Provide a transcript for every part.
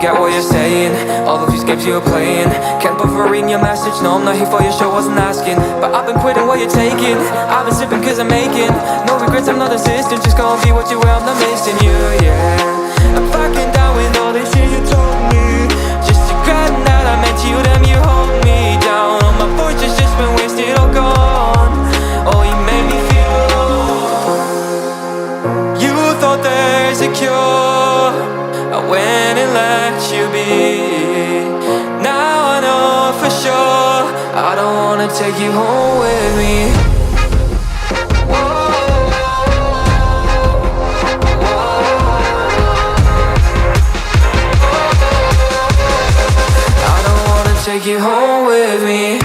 get what you're saying. All of these games you're playing. Can't bother reading your message. No, I'm not here for your show, wasn't asking. But I've been quitting what you're taking. I've been sipping cause I'm making no regrets, I'm not assistant. Just gonna be what you were, I'm not missing you, yeah. I'm fucking down with all this shit you told me. Just regretting that I met you, damn you hold me down. All my fortune's just been wasted, all gone. Oh, you made me feel alone. You thought there's a cure, I went and let you be. Now I know for sure I don't wanna take you home with me. I don't wanna take you home with me.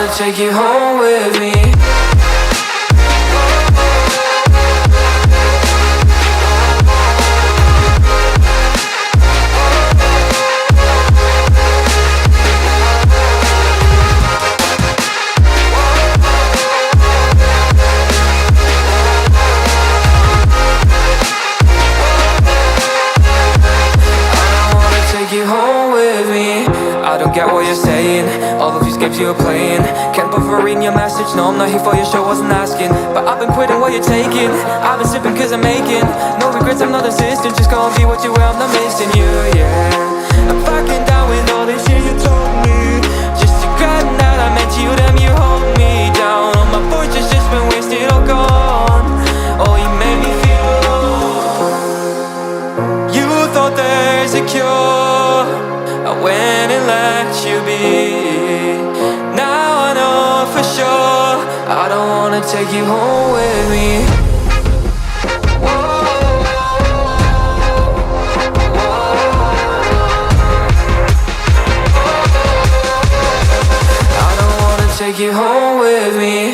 Take you home with me. I don't get what you're saying. All of these games you're playing. Can't bother reading your message. No, I'm not here for your show, wasn't asking. But I've been quitting what you're taking. I've been sipping cause I'm making no regrets, I'm not assistant. Just gonna be what you were, I'm not missing you, yeah. I'm fucking down with all this shit you told me. Just regretting that I met you, damn you hold me down. All my fortune's just been wasted, all gone. Oh, you made me feel alone. You thought there's a cure, I went and let you be. Now I know for sure I don't wanna take you home with me. I don't wanna take you home with me.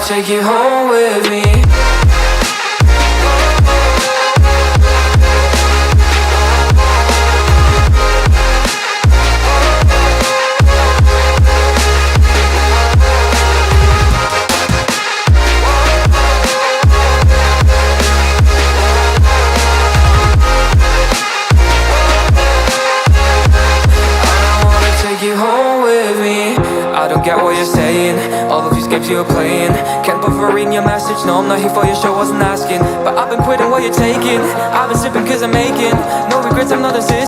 Take you home with me. games you were playing. Can't bother reading your message, no, I'm not here for your show, wasn't asking. But I've been quitting what you're taking. I've been sipping cause I'm making no regrets, I'm not a